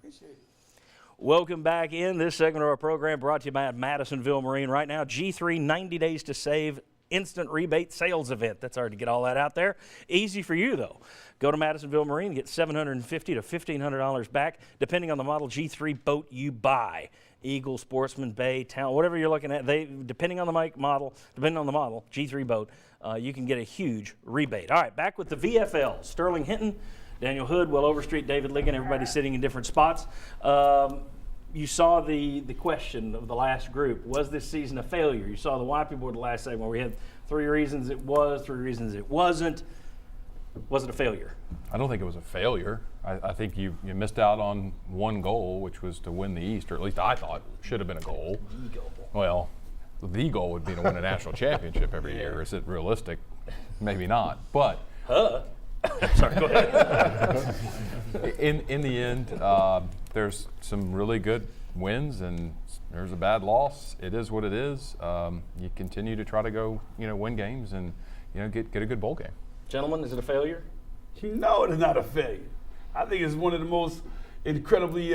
Appreciate it. Welcome back in. This segment of our program brought to you by Madisonville Marine. Right now, G3 90 Days to Save instant rebate sales event. That's hard to get all that out there. Easy for you, though. Go to Madisonville Marine, get $750 to $1,500 back, depending on the model G3 boat you buy. Eagle, Sportsman, Bay, Town, whatever you're looking at, depending on the model, G3 boat, you can get a huge rebate. All right, back with the VFL. Sterling Hinton, Daniel Hood, Will Overstreet, David Ligon, everybody sitting in different spots. You saw the question of the last group. Was this season a failure? You saw the why people were the last segment where we had 3 reasons it was, 3 reasons it wasn't. Was it a failure? I don't think it was a failure. I think you missed out on one goal, which was to win the East, or at least I thought should have been a goal. The goal. Well, the goal would be to win a national championship every year. Is it realistic? Maybe not. But Sorry, go ahead. in the end, there's some really good wins and there's a bad loss. It is what it is. You continue to try to go, win games and get a good bowl game. Gentlemen, is it a failure? No, it is not a failure. I think it's one of the most incredibly,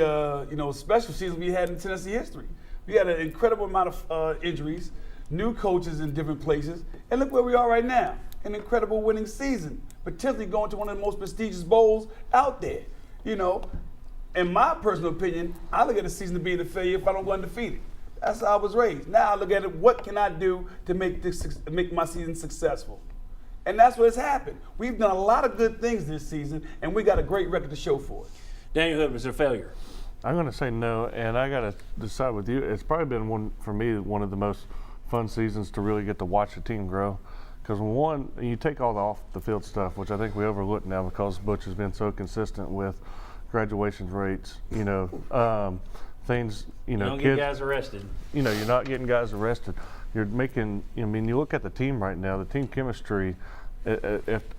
special seasons we had in Tennessee history. We had an incredible amount of injuries, new coaches in different places, and look where we are right now. An incredible winning season, potentially going to one of the most prestigious bowls out there. In my personal opinion, I look at the season as being a failure if I don't go undefeated. That's how I was raised. Now I look at it, what can I do to make my season successful? And that's what has happened. We've done a lot of good things this season, and we got a great record to show for it. Daniel Hood, was it a failure? I'm going to say no, and I got to decide with you. It's probably been one of the most fun seasons to really get to watch the team grow. Because one, you take all the off-the-field stuff, which I think we overlook now because Butch has been so consistent with graduation rates, things, You don't get guys arrested. you're not getting guys arrested. You're making, you look at the team right now, the team chemistry,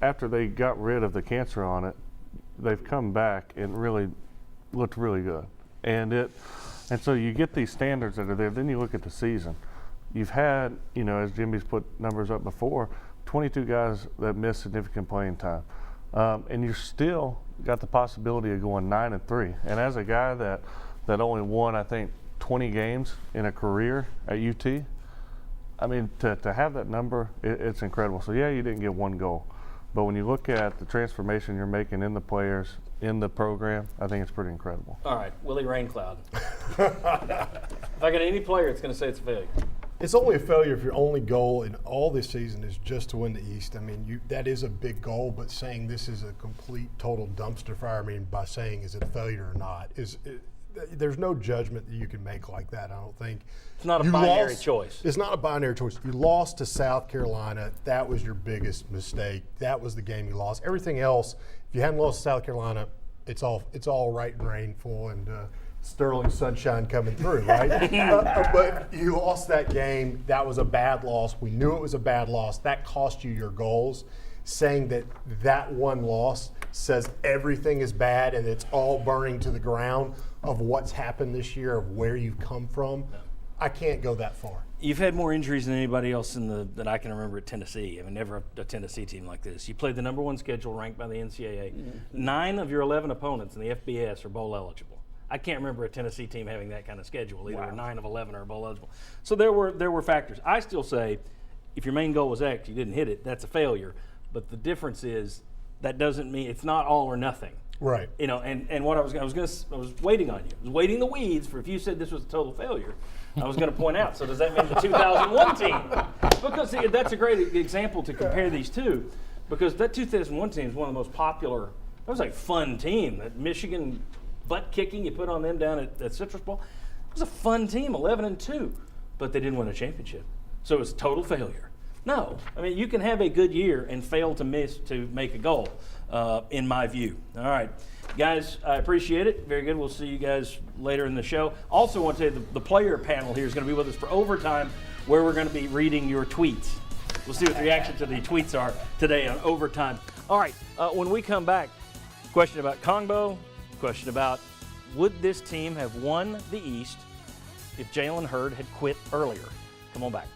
after they got rid of the cancer on it, they've come back and really looked really good. And so you get these standards that are there, then you look at the season. You've had, as Jimmy's put numbers up before, 22 guys that missed significant playing time. And you still got the possibility of going 9-3. And as a guy that only won, I think, 20 games in a career at UT, to have that number, it's incredible. So, yeah, you didn't get one goal. But when you look at the transformation you're making in the players, in the program, I think it's pretty incredible. All right, Willie Raincloud. If I got any player, it's going to say it's a failure. It's only a failure if your only goal in all this season is just to win the East. That is a big goal, but saying this is a complete, total dumpster fire, by saying is it a failure or not, there's no judgment that you can make like that, I don't think. It's not a binary choice. It's not a binary choice. You lost to South Carolina. That was your biggest mistake. That was the game you lost. Everything else, if you hadn't lost to South Carolina, it's all right and rainful and sterling sunshine coming through, right? But you lost that game. That was a bad loss. We knew it was a bad loss. That cost you your goals. Saying that one loss says everything is bad and it's all burning to the ground of what's happened this year, of where you've come from, I can't go that far. You've had more injuries than anybody else that I can remember at Tennessee. Never a Tennessee team like this. You played the number 1 schedule ranked by the NCAA. Mm-hmm. 9 of your 11 opponents in the FBS are bowl eligible. I can't remember a Tennessee team having that kind of schedule either. Wow. 9 of 11 are bowl eligible. So there were factors. I still say, if your main goal was X, you didn't hit it, that's a failure. But the difference is that doesn't mean it's not all or nothing. Right. And what I was waiting on you. I was waiting in the weeds for if you said this was a total failure, I was going to point out. So does that mean the 2001 team? Because that's a great example to compare these two, because that 2001 team is one of the most popular. That was a fun team. That Michigan butt kicking you put on them down at Citrus Bowl. It was a fun team, 11-2, but they didn't win a championship. So it was a total failure. No, you can have a good year and fail to make a goal, in my view. All right, guys, I appreciate it. Very good. We'll see you guys later in the show. Also want to say the player panel here is going to be with us for overtime, where we're going to be reading your tweets. We'll see what the reaction to the tweets are today on overtime. All right, when we come back, question about Kongbo, question about would this team have won the East if Jalen Hurd had quit earlier? Come on back.